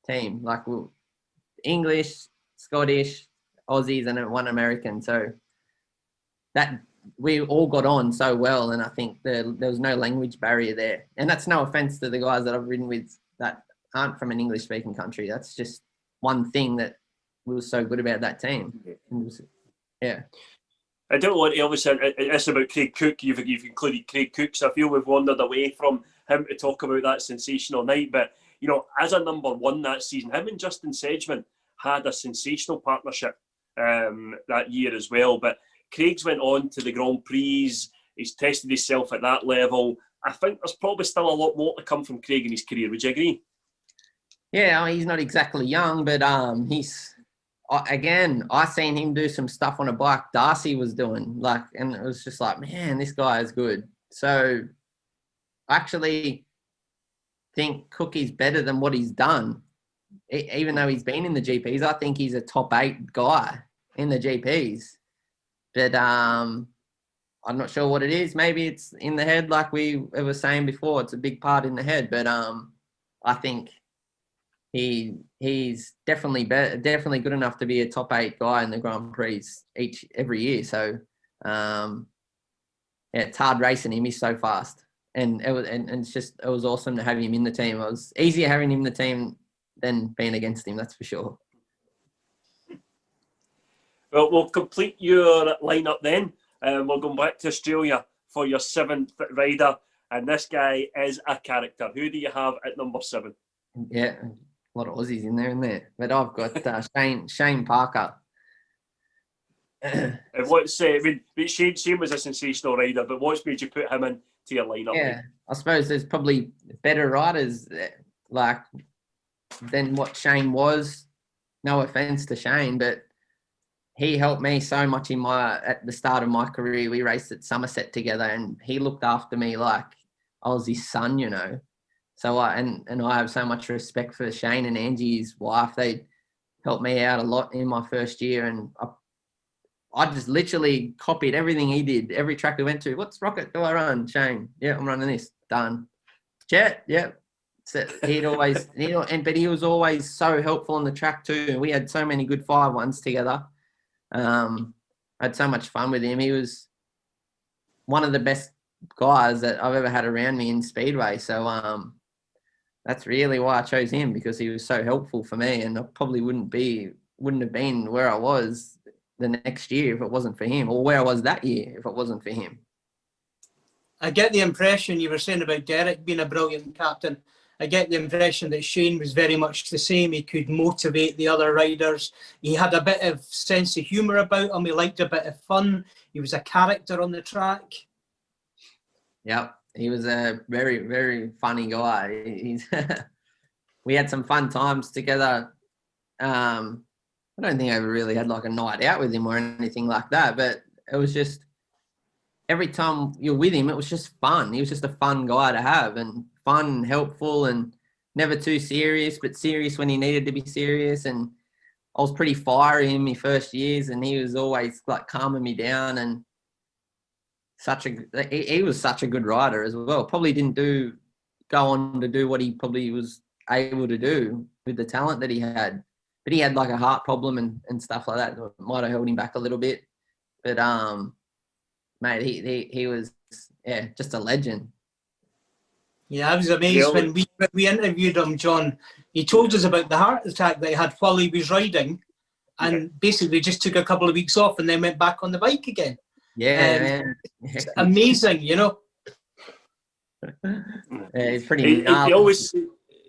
[SPEAKER 3] team, like English, Scottish, Aussies, and one American. So that we all got on so well, and I think there was no language barrier there. And that's no offence to the guys that I've ridden with that aren't from an English-speaking country. That's just one thing that was so good about that team. Yeah.
[SPEAKER 1] I don't want to obviously it's about Craig Cook. You've included Craig Cook, so I feel we've wandered away from him to talk about that sensational night. But, you know, as a number one that season, him and Justin Sedgman had a sensational partnership that year as well. But Craig's went on to the Grand Prix. He's tested himself at that level. I think there's probably still a lot more to come from Craig in his career. Would you agree?
[SPEAKER 3] Yeah, he's not exactly young, but he's... Again, I seen him do some stuff on a bike Darcy was doing, and it was just like, man, this guy is good. So I actually think Cookie's better than what he's done, even though he's been in the GPs. I think he's a top 8 guy in the GPs, but I'm not sure what it is. Maybe it's in the head, like we were saying before. It's a big part in the head, but I think he's definitely good enough to be a top 8 guy in the Grand Prix every year. So yeah, it's hard racing him. He's so fast, and it was awesome to have him in the team. It was easier having him in the team than being against him, that's for sure.
[SPEAKER 1] Well, we'll complete your lineup then. We're going back to Australia for your 7th rider, and this guy is a character. Who do you have at number 7?
[SPEAKER 3] Yeah, a lot of Aussies in there, but I've got Shane Parker.
[SPEAKER 1] And Shane was a sensational rider, but what's made you put him into your lineup?
[SPEAKER 3] Yeah, I suppose there's probably better riders than what Shane was. No offense to Shane, but he helped me so much at the start of my career. We raced at Somerset together, and he looked after me like I was his son, you know. So I have so much respect for Shane and Angie, his wife. They helped me out a lot in my first year, and I just literally copied everything he did. Every track we went to, what's rocket do I run? Shane, yeah, I'm running this. Done. Jet, yeah. So but he was always so helpful on the track too. We had so many good 5-1s together. I had so much fun with him. He was one of the best guys that I've ever had around me in Speedway. So that's really why I chose him, because he was so helpful for me, and I probably wouldn't have been where I was the next year if it wasn't for him, or where I was that year if it wasn't for him.
[SPEAKER 2] I get the impression you were saying about Derek being a brilliant captain. I get the impression that Shane was very much the same. He could motivate the other riders. He had a bit of sense of humour about him. He liked a bit of fun. He was a character on the track.
[SPEAKER 3] Yep. He was a very, very funny guy. We had some fun times together. I don't think I ever really had like a night out with him or anything like that, but it was just every time you're with him, it was just fun. He was just a fun guy to have, and fun, helpful, and never too serious, but serious when he needed to be serious. And I was pretty fiery in my first years, and he was always like calming me down, and he was such a good rider as well. Probably didn't go on to do what he probably was able to do with the talent that he had, but he had like a heart problem and stuff like that might have held him back a little bit. But mate, he was just a legend.
[SPEAKER 2] Yeah, I was amazed when we interviewed him, John. He told us about the heart attack that he had while he was riding, and basically just took a couple of weeks off and then went back on the bike again.
[SPEAKER 3] Yeah, man.
[SPEAKER 2] It's amazing, you know.
[SPEAKER 3] It's pretty gnarly.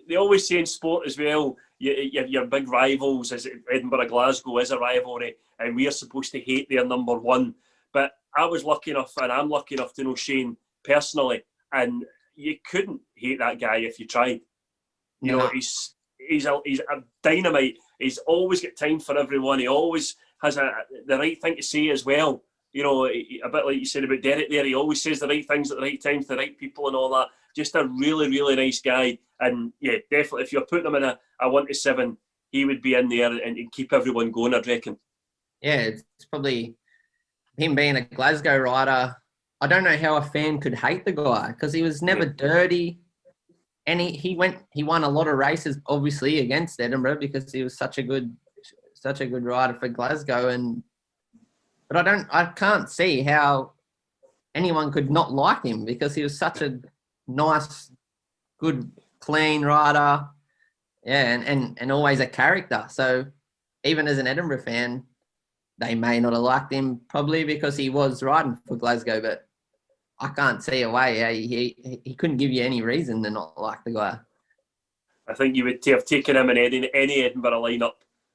[SPEAKER 1] They always say in sport as well, your big rivals, as Edinburgh, Glasgow is a rivalry, and we are supposed to hate their number one. But I was lucky enough, and I'm lucky enough to know Shane personally, and you couldn't hate that guy if you tried. You know, he's a dynamite. He's always got time for everyone. He always has the right thing to say as well. You know, a bit like you said about Derek there, he always says the right things at the right time to the right people and all that. Just a really, really nice guy. And yeah, definitely, if you're putting him in a 1 to 7, he would be in there and keep everyone going, I'd reckon.
[SPEAKER 3] Yeah, it's probably him being a Glasgow rider. I don't know how a fan could hate the guy because he was never dirty. And he won a lot of races, obviously, against Edinburgh because he was such a good rider for Glasgow. But I can't see how anyone could not like him because he was such a nice, good, clean rider. Yeah, and always a character. So even as an Edinburgh fan, they may not have liked him probably because he was riding for Glasgow, but I can't see a way. He couldn't give you any reason to not like the guy.
[SPEAKER 1] I think you would have taken him in any Edinburgh lineup.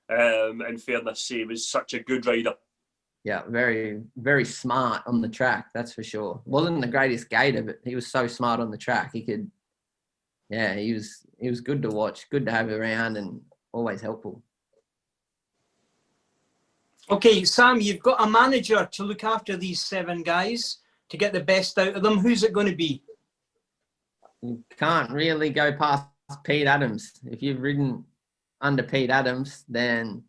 [SPEAKER 1] In fairness, he was such a good rider.
[SPEAKER 3] Yeah, very, very smart on the track, that's for sure. Wasn't the greatest gator, but he was so smart on the track. He was good to watch, good to have around, and always helpful. Okay,
[SPEAKER 2] Sam, you've got a manager to look after these 7 guys to get the best out of them. Who's it going to be?
[SPEAKER 3] You can't really go past Pete Adams. If you've ridden under Pete Adams, then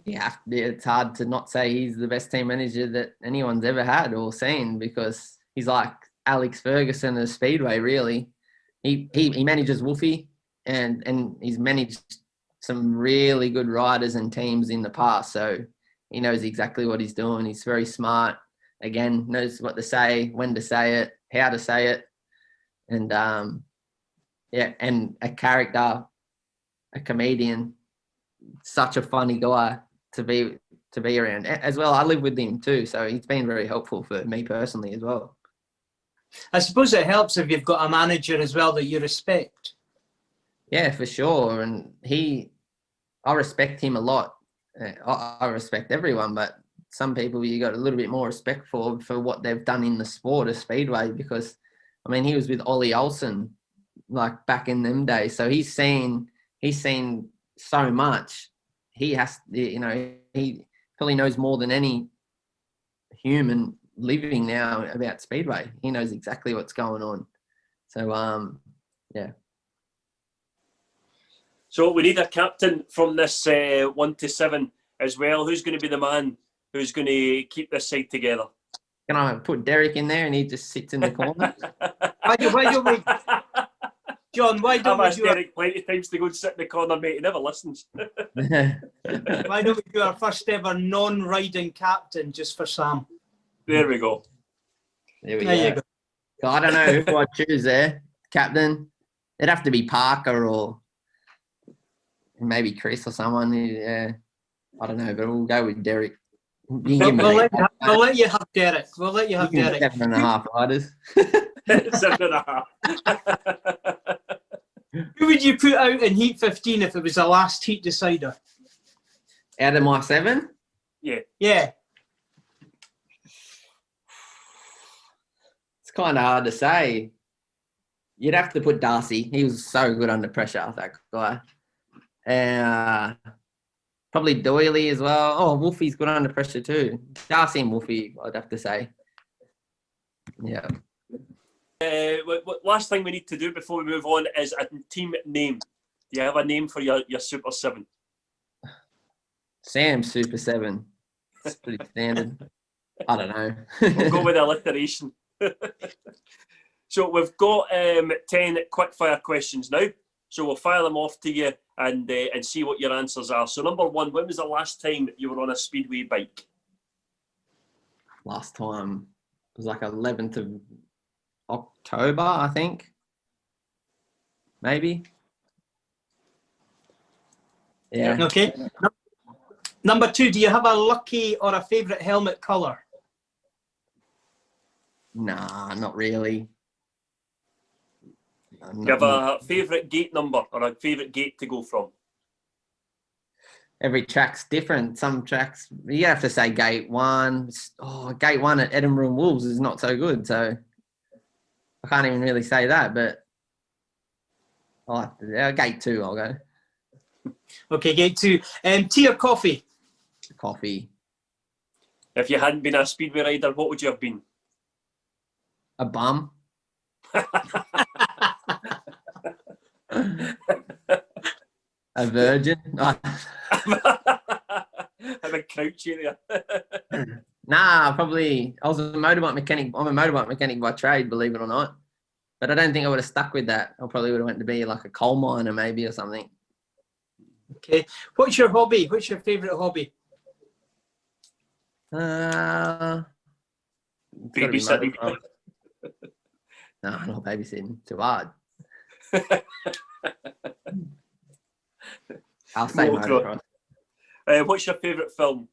[SPEAKER 3] it's hard to not say he's the best team manager that anyone's ever had or seen because he's like Alex Ferguson of Speedway, really. He manages Wolfie and he's managed some really good riders and teams in the past, so he knows exactly what he's doing. He's very smart. Again, knows what to say, when to say it, how to say it, and and a character, a comedian, such a funny guy to be around. As well, I live with him too, so he's been very helpful for me personally as well.
[SPEAKER 2] I suppose it helps if you've got a manager as well that you respect.
[SPEAKER 3] Yeah, for sure, and I respect him a lot. I respect everyone, but some people you got a little bit more respect for what they've done in the sport of Speedway because, I mean, he was with Ollie Olsen like back in them days. So he's seen so much. He has, he probably knows more than any human living now about Speedway. He knows exactly what's going on. So, yeah.
[SPEAKER 1] So we need a captain from this 1 to 7 as well. Who's going to be the man who's going to keep this side together?
[SPEAKER 3] Can I put Derek in there and he just sits in the corner?
[SPEAKER 2] Why don't we, John, why don't
[SPEAKER 1] I've asked
[SPEAKER 2] we
[SPEAKER 1] Derek plenty of times to go and sit in the corner, mate. He never listens.
[SPEAKER 2] why don't we do our first ever non-riding captain just for Sam?
[SPEAKER 1] There we go.
[SPEAKER 3] There you go. So I don't know who I'd choose there. Captain. It'd have to be Parker or maybe Chris or someone. Yeah, I don't know, but we'll go with Derek.
[SPEAKER 2] We'll let you have Derek. We'll let you have Derek.
[SPEAKER 3] 7.5 riders.
[SPEAKER 1] 7.5.
[SPEAKER 2] Who would you put out in Heat 15 if it was the last heat decider?
[SPEAKER 3] Out of my 7?
[SPEAKER 1] Yeah.
[SPEAKER 2] Yeah.
[SPEAKER 3] It's kind of hard to say. You'd have to put Darcy. He was so good under pressure, that guy. Probably Doyle as well. Oh, Wolfie's good under pressure too. Darcy and Wolfie, I'd have to say. Yeah.
[SPEAKER 1] Last thing we need to do before we move on is a team name. Do you have a name for your Super 7?
[SPEAKER 3] Sam's Super 7. It's pretty standard. I don't know.
[SPEAKER 1] We'll go with alliteration. So we've got 10 quickfire questions now. So we'll fire them off to you and see what your answers are. So number 1, when was the last time you were on a Speedway bike?
[SPEAKER 3] last time it was like 11th of October, I think. Maybe. Yeah.
[SPEAKER 2] Okay. Number 2, do you have a lucky or a favourite helmet colour?
[SPEAKER 3] Nah, not really.
[SPEAKER 1] Do you have a favourite gate number or a favourite gate to go from?
[SPEAKER 3] Every track's different. Some tracks, you have to say gate 1. Oh, gate 1 at Edinburgh and Wolves is not so good, so I can't even really say that, but gate 2 I'll go.
[SPEAKER 2] Okay, gate 2. Tea or coffee?
[SPEAKER 3] Coffee.
[SPEAKER 1] If you hadn't been a Speedway rider, what would you have been?
[SPEAKER 3] A bum. A virgin.
[SPEAKER 1] I'm a crouchy there.
[SPEAKER 3] Nah, probably. I was a motorbike mechanic. I'm a motorbike mechanic by trade, believe it or not. But I don't think I would have stuck with that. I probably would have went to be like a coal miner maybe or something.
[SPEAKER 2] Okay. What's your hobby? What's your favourite hobby?
[SPEAKER 1] Babysitting.
[SPEAKER 3] No, not babysitting. Too hard. I'll say motocross.
[SPEAKER 1] What's your favourite film?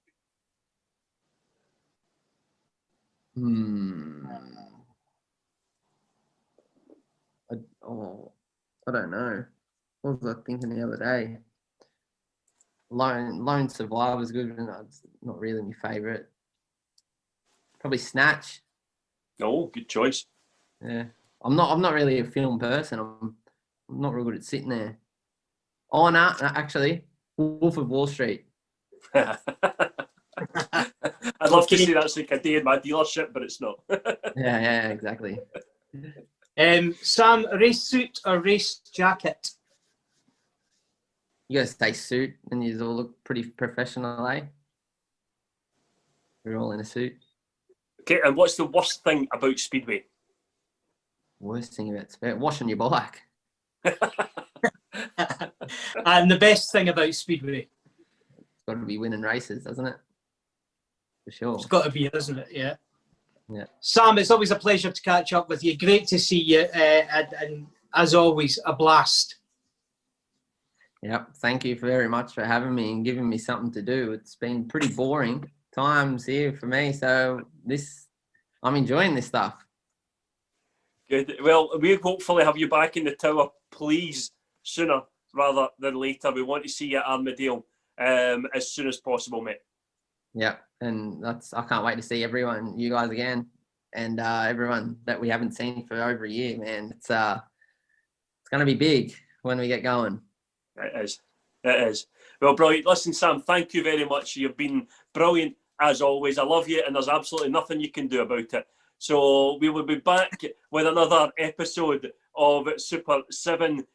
[SPEAKER 3] I don't know. What was I thinking the other day? Lone Survivor's good, but it's not really my favourite. Probably Snatch.
[SPEAKER 1] Oh, good choice.
[SPEAKER 3] Yeah, I'm not really a film person. I'm not real good at sitting there. Oh no, actually, Wolf of Wall Street.
[SPEAKER 1] I'd love to see that's like a day in my dealership, but it's not.
[SPEAKER 3] Yeah, exactly.
[SPEAKER 2] Sam, race suit or race jacket?
[SPEAKER 3] You gotta stay suit, and you all look pretty professional, eh? We're all in a suit.
[SPEAKER 1] Okay, and what's the worst thing about Speedway?
[SPEAKER 3] Worst thing about Speedway? Washing your bike.
[SPEAKER 2] And the best thing about Speedway?
[SPEAKER 3] It's got to be winning races, doesn't it? For sure.
[SPEAKER 2] It's got to be, isn't it? Yeah.
[SPEAKER 3] Yeah.
[SPEAKER 2] Sam, it's always a pleasure to catch up with you. Great to see you, and as always, a blast.
[SPEAKER 3] Yep. Thank you very much for having me and giving me something to do. It's been pretty boring times here for me, so I'm enjoying this stuff.
[SPEAKER 1] Good. Well, we hopefully have you back in the tower, please, sooner rather than later. We want to see you at Armadale as soon as possible, mate.
[SPEAKER 3] Yeah, and I can't wait to see you guys again, and everyone that we haven't seen for over a year, man. It's going to be big when we get going.
[SPEAKER 1] It is. It is. Well, brilliant. Listen, Sam, thank you very much. You've been brilliant as always. I love you, and there's absolutely nothing you can do about it. So we will be back with another episode of Super 7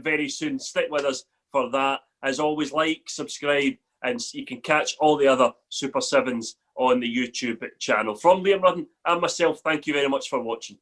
[SPEAKER 1] very soon. Stick with us for that. As always, like, subscribe, and you can catch all the other Super 7s on the YouTube channel. From Liam Rudden and myself, thank you very much for watching.